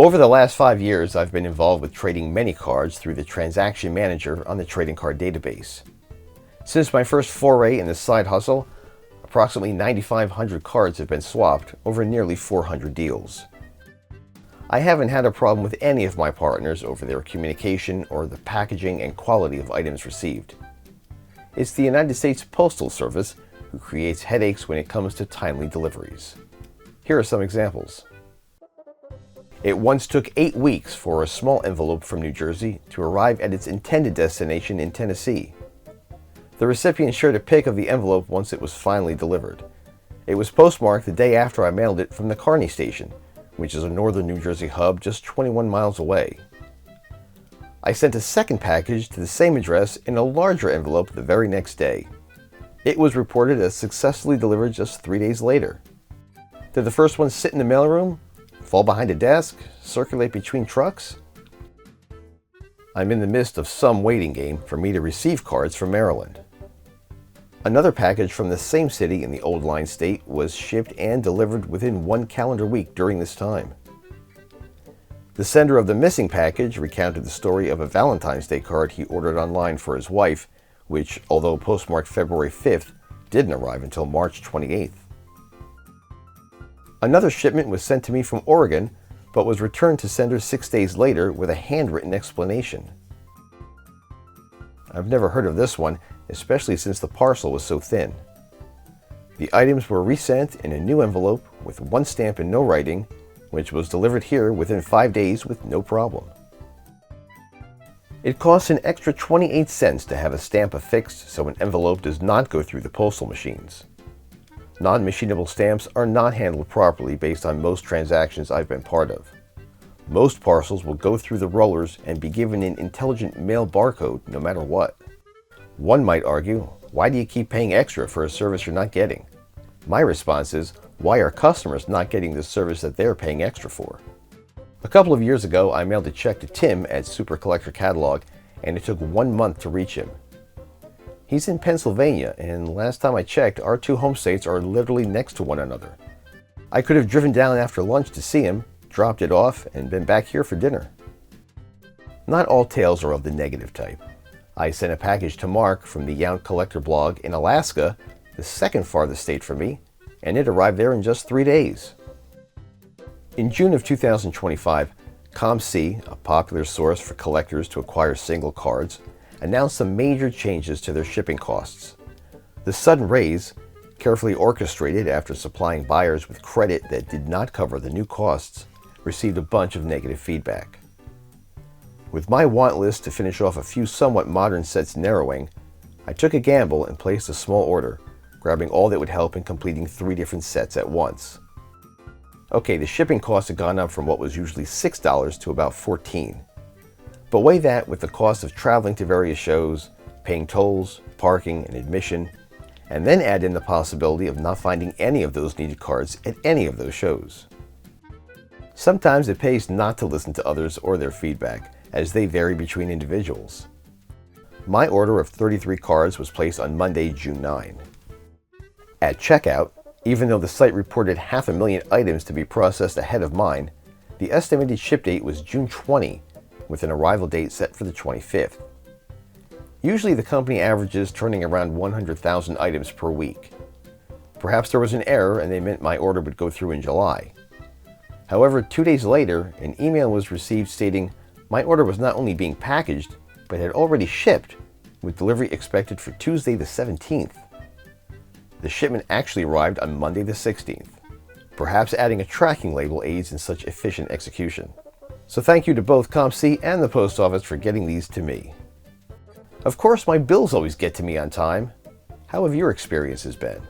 Over the last 5 years, I've been involved with trading many cards through the transaction manager on the trading card database. Since my first foray in this side hustle, approximately 9,500 cards have been swapped over nearly 400 deals. I haven't had a problem with any of my partners over their communication or the packaging and quality of items received. It's the United States Postal Service who creates headaches when it comes to timely deliveries. Here are some examples. It once took 8 weeks for a small envelope from New Jersey to arrive at its intended destination in Tennessee. The recipient shared a pic of the envelope once it was finally delivered. It was postmarked the day after I mailed it from the Kearney station, which is a northern New Jersey hub just 21 miles away. I sent a second package to the same address in a larger envelope the very next day. It was reported as successfully delivered just 3 days later. Did the first one sit in the mailroom, fall behind a desk, circulate between trucks? I'm in the midst of some waiting game for me to receive cards from Maryland. Another package from the same city in the Old Line state was shipped and delivered within 1 calendar week during this time. The sender of the missing package recounted the story of a Valentine's Day card he ordered online for his wife, which, although postmarked February 5th, didn't arrive until March 28th. Another shipment was sent to me from Oregon, but was returned to sender 6 days later with a handwritten explanation. I've never heard of this one, especially since the parcel was so thin. The items were resent in a new envelope with 1 stamp and no writing, which was delivered here within 5 days with no problem. It costs an extra 28 cents to have a stamp affixed so an envelope does not go through the postal machines. Non-machinable stamps are not handled properly based on most transactions I've been part of. Most parcels will go through the rollers and be given an intelligent mail barcode no matter what. One might argue, why do you keep paying extra for a service you're not getting? My response is, why are customers not getting the service that they're paying extra for? A couple of years ago, I mailed a check to Tim at Super Collector Catalog, and it took 1 month to reach him. He's in Pennsylvania, and last time I checked, our 2 home states are literally next to one another. I could have driven down after lunch to see him, dropped it off, and been back here for dinner. Not all tales are of the negative type. I sent a package to Mark from the Yount Collector blog in Alaska, the second farthest state from me, and it arrived there in just 3 days. In June of 2025, ComC, a popular source for collectors to acquire single cards, announced some major changes to their shipping costs. The sudden raise, carefully orchestrated after supplying buyers with credit that did not cover the new costs, received a bunch of negative feedback. With my want list to finish off a few somewhat modern sets narrowing, I took a gamble and placed a small order, grabbing all that would help in completing 3 different sets at once. Okay, the shipping costs had gone up from what was usually $6 to about $14. But weigh that with the cost of traveling to various shows, paying tolls, parking, and admission, and then add in the possibility of not finding any of those needed cards at any of those shows. Sometimes it pays not to listen to others or their feedback, as they vary between individuals. My order of 33 cards was placed on Monday, June 9. At checkout, even though the site reported 500,000 items to be processed ahead of mine, the estimated ship date was June 20, with an arrival date set for the 25th. Usually the company averages turning around 100,000 items per week. Perhaps there was an error and they meant my order would go through in July. However, 2 days later, an email was received stating my order was not only being packaged, but had already shipped, with delivery expected for Tuesday the 17th. The shipment actually arrived on Monday the 16th. Perhaps adding a tracking label aids in such efficient execution. So thank you to both ComC and the Post Office for getting these to me. Of course, my bills always get to me on time. How have your experiences been?